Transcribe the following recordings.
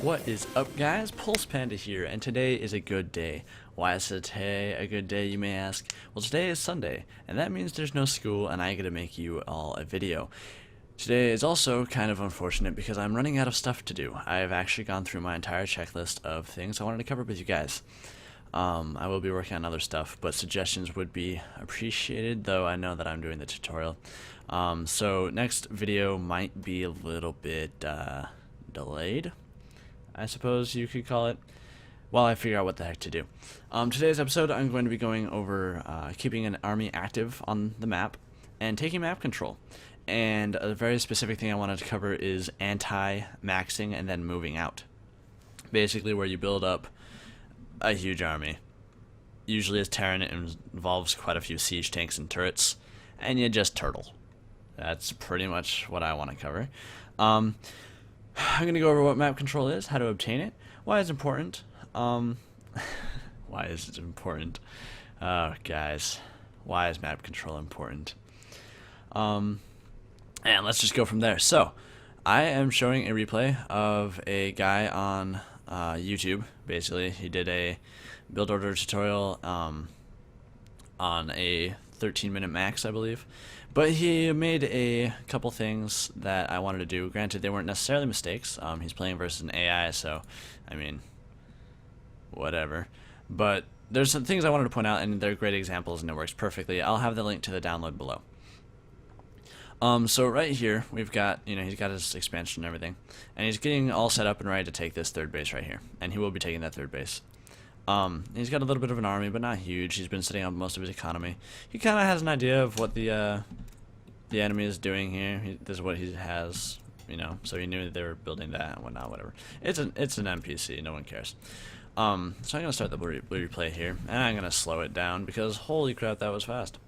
What is up, guys? Pulse Panda here, and today is a good day. Why is today a good day, you may ask? Well, today is Sunday, and that means there's no school, and I get to make you all a video. Today is also kind of unfortunate because I'm running out of stuff to do. I have actually gone through my entire checklist of things I wanted to cover with you guys. I will be working on other stuff, but suggestions would be appreciated, though I know that I'm doing the tutorial. So next video might be a little bit delayed, I suppose you could call it, while I figure out what the heck to do. Today's episode, I'm going to be going over keeping an army active on the map and taking map control. And a very specific thing I wanted to cover is anti-maxing and then moving out. Basically where you build up a huge army. Usually as Terran, it involves quite a few siege tanks and turrets, and you just turtle. That's pretty much what I want to cover. I'm going to go over what map control is, how to obtain it, why it's important. Why is it important? Oh, guys, why is map control important? And let's just go from there. So, I am showing a replay of a guy on YouTube. Basically, he did a build order tutorial on a 13-minute max, I believe. But he made a couple things that I wanted to do. Granted, they weren't necessarily mistakes. He's playing versus an AI, so, I mean, whatever. But there's some things I wanted to point out, and they're great examples, and it works perfectly. I'll have the link to the download below. So right here, we've got, he's got his expansion and everything, and he's getting all set up and ready to take this third base right here, and he will be taking that third base. He's got a little bit of an army, but not huge. He's been setting up most of his economy. He kind of has an idea of what the enemy is doing here. This is what he has, so he knew that they were building that and whatnot, whatever. It's an NPC, no one cares. So I'm going to start the replay here, and I'm going to slow it down because holy crap, that was fast.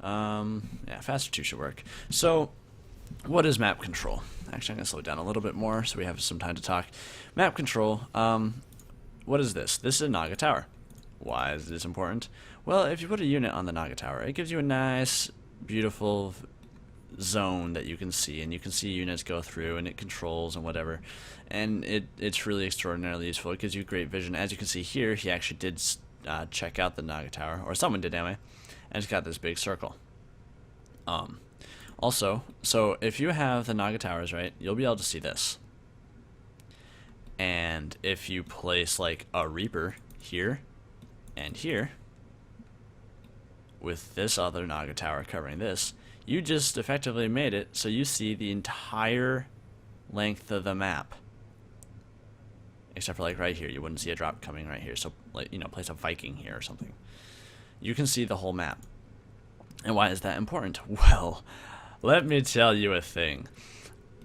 Yeah, faster 2 should work. So, what is map control? Actually, I'm going to slow it down a little bit more so we have some time to talk. Map control, what is this? This is a Naga Tower. Why is this important? Well, if you put a unit on the Naga Tower, it gives you a nice, beautiful zone that you can see, and you can see units go through, and it controls and whatever, and it's really extraordinarily useful. It gives you great vision. As you can see here, he actually did check out the Naga Tower, or someone did anyway, and it's got this big circle. Also, so if you have the Naga Towers, right, you'll be able to see this. And if you place like a Reaper here and here with this other Naga Tower covering this, you just effectively made it so you see the entire length of the map. Except for like right here, you wouldn't see a drop coming right here. So like, place a Viking here or something. You can see the whole map. And why is that important? Well, let me tell you a thing.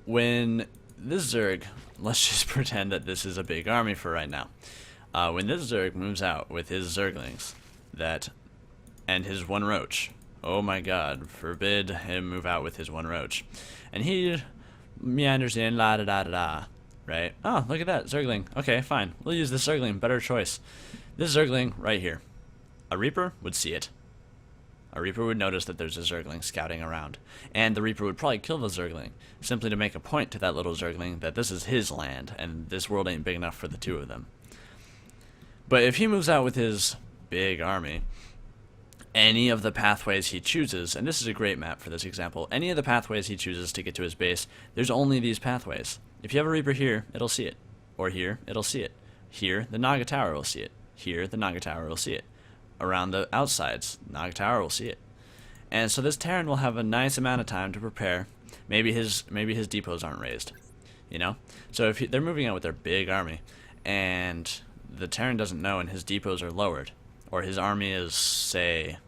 When this Zerg, let's just pretend that this is a big army for right now. When this Zerg moves out with his Zerglings, and his 1 roach, oh my god, forbid him move out with his 1 roach. And he meanders in, la da da da da, right? Oh, look at that, Zergling. Okay, fine, we'll use this Zergling, better choice. This Zergling right here. A Reaper would see it. A Reaper would notice that there's a Zergling scouting around, and the Reaper would probably kill the Zergling, simply to make a point to that little Zergling that this is his land, and this world ain't big enough for the 2 of them. But if he moves out with his big army, any of the pathways he chooses, and this is a great map for this example, any of the pathways he chooses to get to his base, there's only these pathways. If you have a Reaper here, it'll see it. Or here, it'll see it. Here, the Naga Tower will see it. Here, the Naga Tower will see it. Around the outsides, Naga Tower will see it. And so this Terran will have a nice amount of time to prepare. Maybe his depots aren't raised, So if they're moving out with their big army, and the Terran doesn't know, and his depots are lowered, or his army is, say,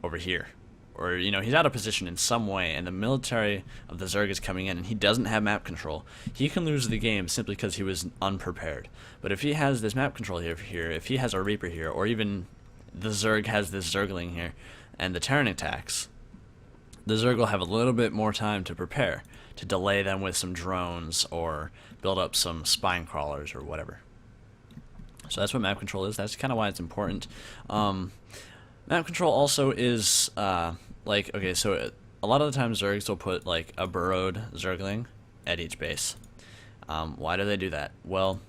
over here, or he's out of position in some way, and the military of the Zerg is coming in, and he doesn't have map control, he can lose the game simply because he was unprepared. But if he has this map control here, if he has a Reaper here, or even the Zerg has this Zergling here, and the Terran attacks, the Zerg will have a little bit more time to prepare, to delay them with some drones, or build up some spine crawlers, or whatever. So that's what map control is. That's kind of why it's important. Map control also is, okay, so a lot of the time Zergs will put, like, a burrowed Zergling at each base. Why do they do that? Well,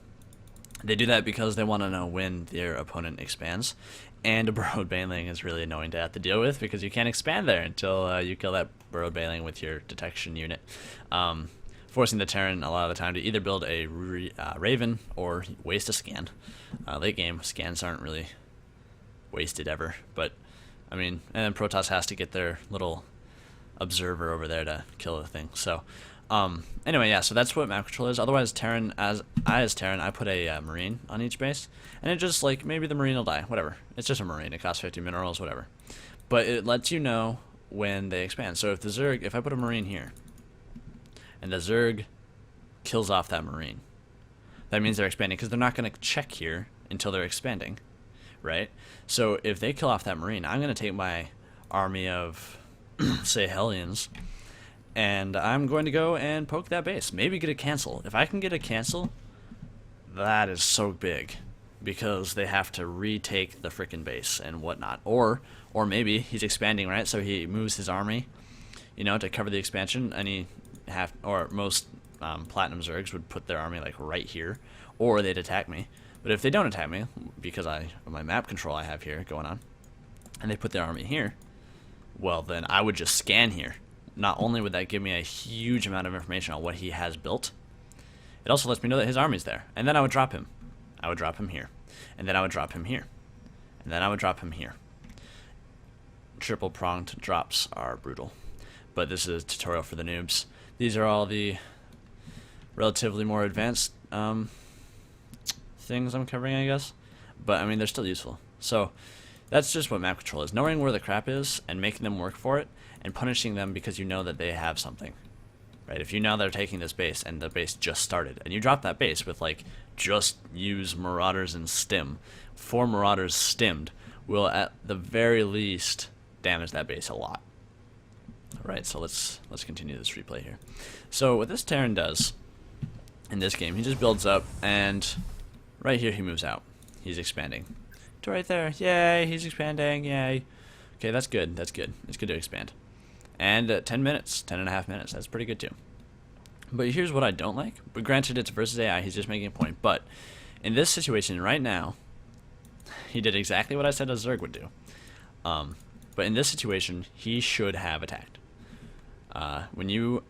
they do that because they want to know when their opponent expands. And a burrowed baneling is really annoying to have to deal with because you can't expand there until you kill that burrowed baneling with your detection unit. Forcing the Terran a lot of the time to either build a Raven or waste a scan. Late game, scans aren't really wasted ever. But, I mean, and then Protoss has to get their little observer over there to kill the thing. So, anyway, yeah, so that's what map control is. Otherwise, Terran, as Terran, I put a Marine on each base. And it just, like, maybe the Marine will die, whatever. It's just a Marine, it costs 50 minerals, whatever. But it lets you know when they expand. So if the Zerg, if I put a Marine here, and the Zerg kills off that Marine, that means they're expanding, because they're not going to check here until they're expanding, right? So if they kill off that Marine, I'm going to take my army of, say, Hellions, and I'm going to go and poke that base. Maybe get a cancel. If I can get a cancel, that is so big, because they have to retake the frickin' base and whatnot. Or maybe he's expanding, right? So he moves his army, you know, to cover the expansion, and most Platinum Zergs would put their army like right here, or they'd attack me. But if they don't attack me, because of my map control I have here going on, and they put their army here, well, then I would just scan here. Not only would that give me a huge amount of information on what he has built, it also lets me know that his army's there. And then I would drop him. I would drop him here. And then I would drop him here. And then I would drop him here. Triple-pronged drops are brutal. But this is a tutorial for the noobs. These are all the relatively more advanced things I'm covering, I guess. But, I mean, they're still useful. So, that's just what map control is. Knowing where the crap is and making them work for it, and punishing them because you know that they have something. Right? If you know they're taking this base and the base just started, and you drop that base with, like, just use Marauders and Stim, 4 Marauders stimmed will at the very least damage that base a lot. Alright, so let's continue this replay here. So what this Terran does in this game, he just builds up, and right here he moves out. He's expanding. To right there. Yay, he's expanding, yay. Okay, that's good, that's good. It's good to expand. And 10 minutes, 10.5 minutes, that's pretty good too. But here's what I don't like. But granted, it's versus AI, he's just making a point. But in this situation right now, he did exactly what I said a Zerg would do. But in this situation, he should have attacked. When you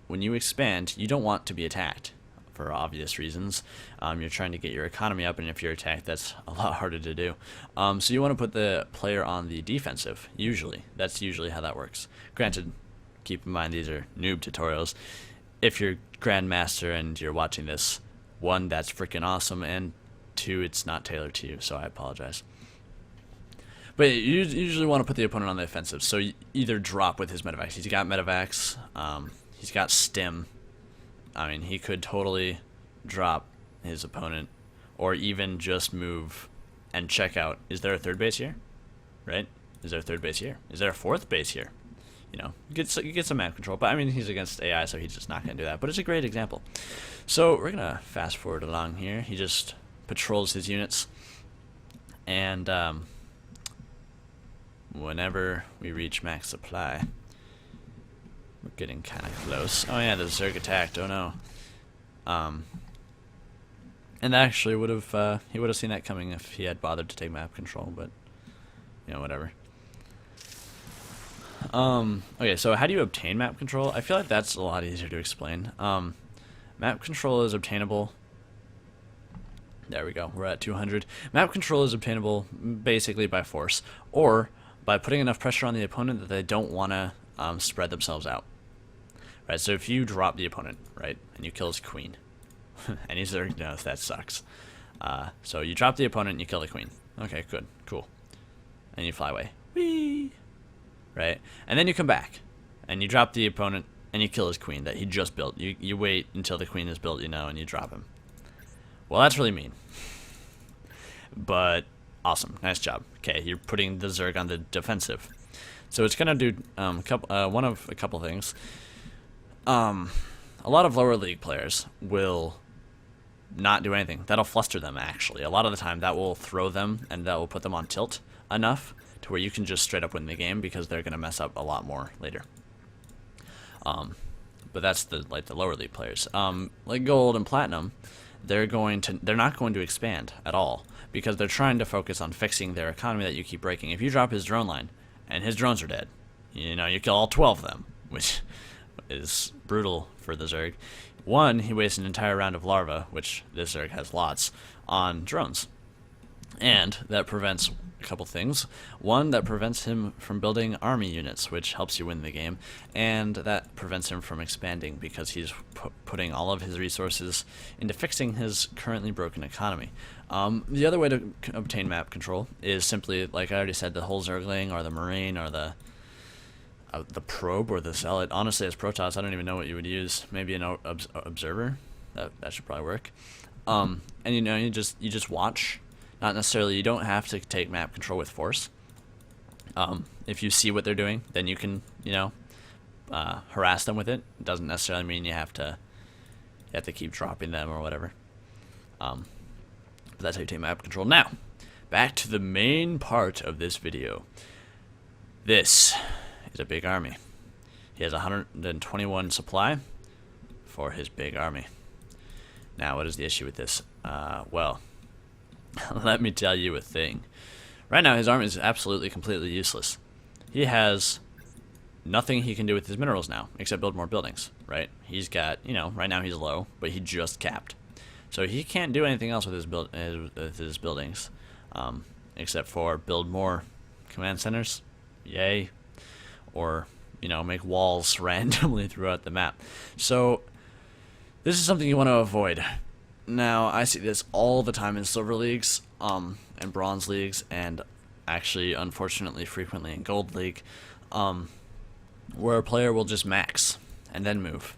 expand, you don't want to be attacked for obvious reasons. You're trying to get your economy up, and if you're attacked, that's a lot harder to do. So you want to put the player on the defensive, usually. That's usually how that works. Granted, keep in mind these are noob tutorials. If you're Grandmaster and you're watching this, 1, that's freaking awesome, and 2, it's not tailored to you, so I apologize. But you usually want to put the opponent on the offensive, so you either drop with his medevacs. He's got medevacs, he's got stim. I mean, he could totally drop his opponent, or even just move and check out. Is there a 3rd base here? Right? Is there a 3rd base here? Is there a 4th base here? You know, you get some map control, but I mean, he's against AI, so he's just not going to do that. But it's a great example. So we're going to fast forward along here. He just patrols his units, and whenever we reach max supply, we're getting kind of close. Oh yeah, the Zerg attacked. Oh no. And actually would have he would have seen that coming if he had bothered to take map control, but you know, whatever. Okay, so how do you obtain map control? I feel like that's a lot easier to explain. Map control is obtainable. There we go. We're at 200. Map control is obtainable basically by force, or by putting enough pressure on the opponent that they don't want to spread themselves out. Right, so if you drop the opponent, right, and you kill his queen, and he's there, no, that sucks. So you drop the opponent and you kill the queen. Okay, good, cool. And you fly away. Whee! Right, and then you come back, and you drop the opponent and you kill his queen that he just built. You wait until the queen is built, you know, and you drop him. Well, that's really mean. But awesome, nice job. Okay, you're putting the Zerg on the defensive. So it's gonna do one of a couple things. A lot of lower league players will not do anything. That'll fluster them, actually. A lot of the time, that will throw them, and that will put them on tilt enough to where you can just straight up win the game, because they're gonna mess up a lot more later. but that's the lower league players. Like gold and platinum, they're not going to expand at all because they're trying to focus on fixing their economy that you keep breaking. If you drop his drone line and his drones are dead, you know, you kill all 12 of them, which is brutal for the Zerg. One, he wastes an entire round of larva, which this Zerg has lots, on drones. And that prevents a couple things. One, that prevents him from building army units, which helps you win the game. And that prevents him from expanding because he's putting all of his resources into fixing his currently broken economy. The other way to obtain map control is simply, like I already said, the whole Zergling or the Marine or the probe or the zealot. Honestly, as Protoss, I don't even know what you would use. Maybe an observer. That should probably work. And you know, you just watch. Not necessarily. You don't have to take map control with force. If you see what they're doing, then you can, you know, harass them with it. It doesn't necessarily mean you have to keep dropping them or whatever. But that's how you take map control. Now, back to the main part of this video. This is a big army. He has 121 supply for his big army. Now, what is the issue with this? Well, let me tell you a thing. Right now, his army is absolutely, completely useless. He has nothing he can do with his minerals now, except build more buildings, right? He's got, you know, right now he's low, but he just capped. So he can't do anything else with his buildings, except for build more command centers. Yay. Or, you know, make walls randomly throughout the map. So this is something you want to avoid. Now, I see this all the time in silver leagues, and bronze leagues, and actually, unfortunately, frequently in gold league, where a player will just max and then move.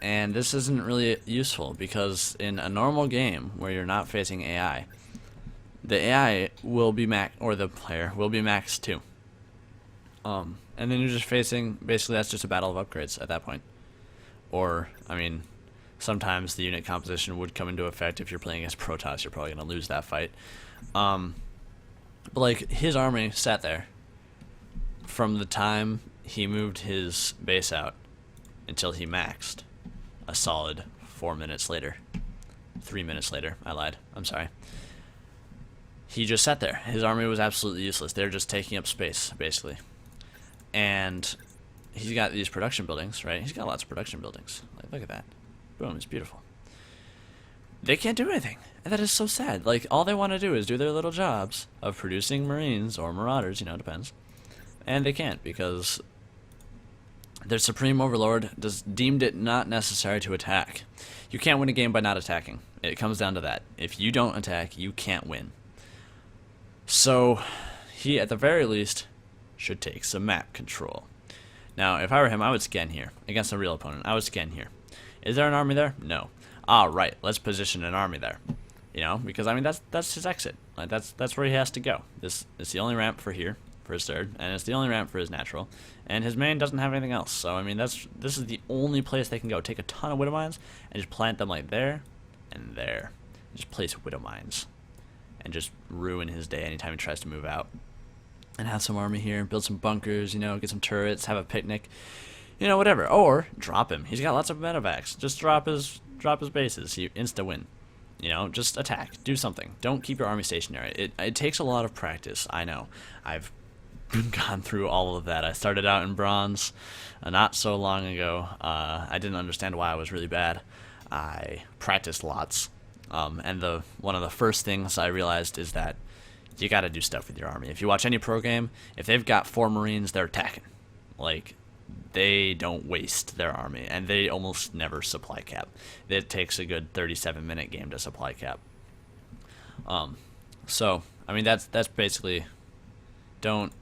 And this isn't really useful because in a normal game where you're not facing AI, the AI will be or the player will be maxed too. And then you're just facing, basically that's just a battle of upgrades at that point. Or, I mean, sometimes the unit composition would come into effect. If you're playing against Protoss, you're probably going to lose that fight. But like, his army sat there from the time he moved his base out until he maxed a solid 4 minutes later. 3 minutes later, I lied. I'm sorry. He just sat there. His army was absolutely useless. They're just taking up space, basically. And he's got these production buildings, right? He's got lots of production buildings. Like, look at that. Boom, it's beautiful. They can't do anything. And that is so sad. Like, all they want to do is do their little jobs of producing Marines or Marauders, you know, depends. And they can't because their Supreme Overlord deemed it not necessary to attack. You can't win a game by not attacking. It comes down to that. If you don't attack, you can't win. So, he, at the very least, should take some map control. Now, if I were him, I would scan here. Against a real opponent, I would scan here. Is there an army there? No. Ah, right. Let's position an army there. You know, because I mean that's his exit. Like that's where he has to go. This is the only ramp for here, for his third, and it's the only ramp for his natural. And his main doesn't have anything else. So I mean this is the only place they can go. Take a ton of widow mines and just plant them like there and there. Just place widow mines and just ruin his day anytime he tries to move out. And have some army here, build some bunkers, you know, get some turrets, have a picnic, you know, whatever. Or drop him. He's got lots of medevacs. Just drop his bases. You insta win. You know, just attack. Do something. Don't keep your army stationary. It takes a lot of practice. I know. I've gone through all of that. I started out in bronze not so long ago. I didn't understand why I was really bad. I practiced lots. And one of the first things I realized is that you got to do stuff with your army. If you watch any pro game, if they've got 4 Marines, they're attacking. Like, they don't waste their army, and they almost never supply cap. It takes a good 37-minute game to supply cap. So, I mean, that's basically, don't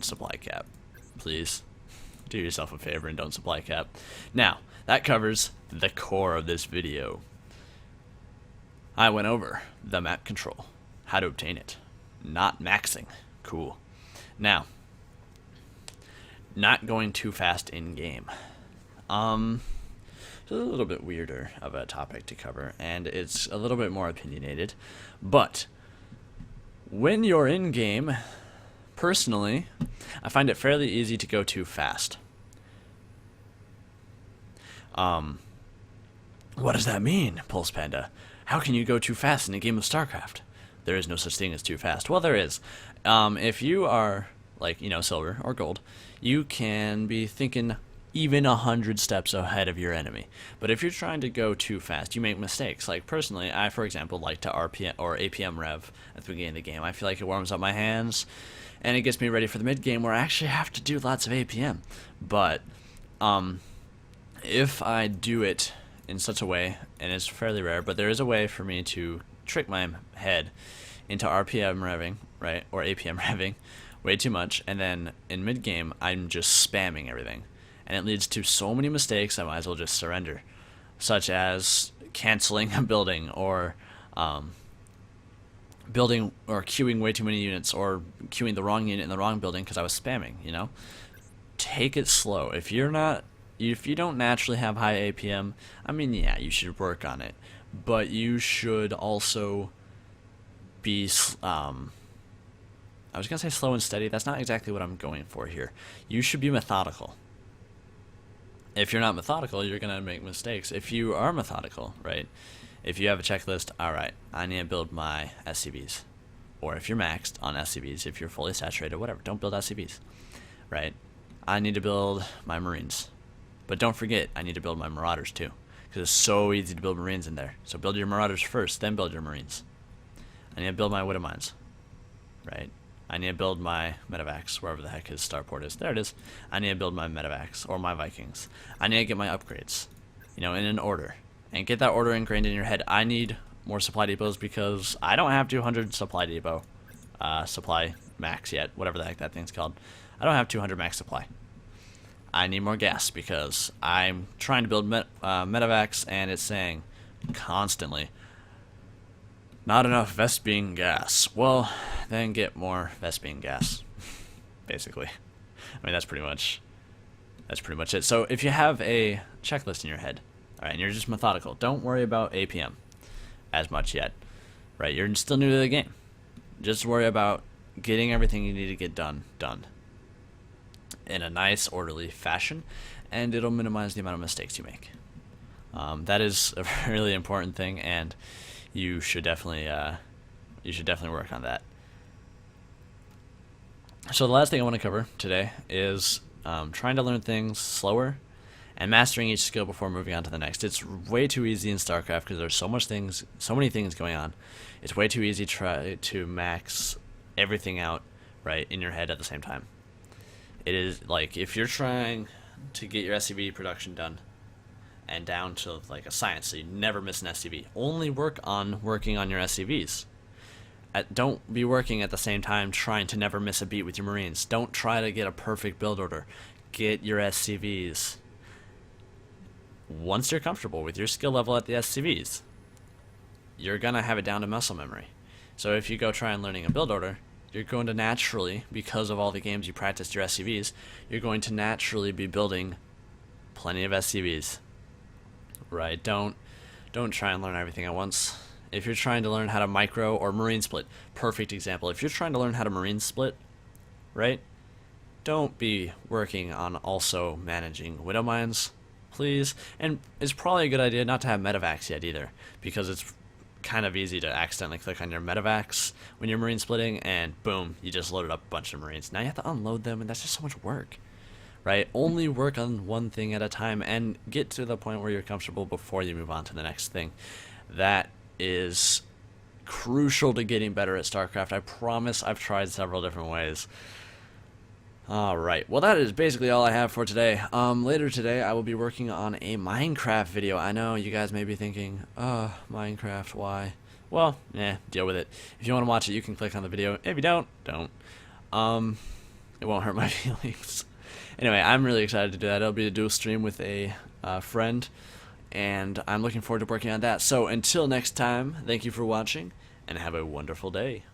supply cap, please. Do yourself a favor and don't supply cap. Now, that covers the core of this video. I went over the map control, how to obtain it, not maxing. Cool. Now, not going too fast in game. It's a little bit weirder of a topic to cover, and it's a little bit more opinionated. But when you're in game, personally, I find it fairly easy to go too fast. What does that mean, Pulse Panda? How can you go too fast in a game of StarCraft? There is no such thing as too fast. Well, there is. If you are, like, silver or gold, you can be thinking even 100 steps ahead of your enemy. But if you're trying to go too fast, you make mistakes. Like, personally, I, for example, like to RPM or APM rev at the beginning of the game. I feel like it warms up my hands, and it gets me ready for the mid-game where I actually have to do lots of APM. But if I do it in such a way, and it's fairly rare, but there is a way for me to trick my head into RPM revving, right, or APM revving way too much, and then in mid-game, I'm just spamming everything. And it leads to so many mistakes, I might as well just surrender, such as canceling a building, or building or queuing way too many units, or queuing the wrong unit in the wrong building because I was spamming, Take it slow. If you don't naturally have high APM, I mean, yeah, you should work on it, but you should also be, I was going to say slow and steady. That's not exactly what I'm going for here. You should be methodical. If you're not methodical, you're going to make mistakes. If you are methodical, right, if you have a checklist, all right, I need to build my SCVs. Or if you're maxed on SCVs, if you're fully saturated, whatever, don't build SCVs, right? I need to build my Marines. But don't forget, I need to build my Marauders too, because it's so easy to build Marines in there. So build your Marauders first, then build your Marines. I need to build my Widow Mines, right? I need to build my Medevacs, wherever the heck his starport is. There it is. I need to build my Medevacs, or my Vikings. I need to get my upgrades, in an order. And get that order ingrained in your head. I need more supply depots because I don't have 200 supply depot, supply max yet, whatever the heck that thing's called. I don't have 200 max supply. I need more gas because I'm trying to build Medevacs, and it's saying constantly, not enough Vespene gas. Well, then get more Vespene gas, basically. I mean, that's pretty much it. So if you have a checklist in your head, all right, and you're just methodical, don't worry about APM as much yet, right? You're still new to the game. Just worry about getting everything you need to get done in a nice, orderly fashion, and it'll minimize the amount of mistakes you make. That is a really important thing, and you should definitely work on that. So the last thing I want to cover today is trying to learn things slower and mastering each skill before moving on to the next. It's way too easy in StarCraft because there's so many things going on. It's way too easy to try to max everything out right in your head at the same time. It is like if you're trying to get your SCV production done and down to like a science, so you never miss an SCV. Only working on your SCVs. Don't be working at the same time trying to never miss a beat with your Marines. Don't try to get a perfect build order. Get your SCVs. Once you're comfortable with your skill level at the SCVs, you're going to have it down to muscle memory. So if you go try and learning a build order, you're going to naturally, because of all the games you practiced your SCVs, you're going to naturally be building plenty of SCVs. Right? Don't try and learn everything at once. If you're trying to learn how to micro or Marine split, perfect example. If you're trying to learn how to Marine split, right? Don't be working on also managing Widow Mines, please. And it's probably a good idea not to have Medevacs yet either, because it's kind of easy to accidentally click on your Medevacs when you're Marine splitting, and boom, you just loaded up a bunch of Marines. Now you have to unload them, and that's just so much work. Right? Only work on one thing at a time and get to the point where you're comfortable before you move on to the next thing. That is crucial to getting better at StarCraft. I promise I've tried several different ways. Alright, well that is basically all I have for today. Later today I will be working on a Minecraft video. I know you guys may be thinking, Minecraft, why? Well, deal with it. If you want to watch it, you can click on the video. If you don't. It won't hurt my feelings. Anyway, I'm really excited to do that. It'll be a dual stream with a friend, and I'm looking forward to working on that. So until next time, thank you for watching, and have a wonderful day.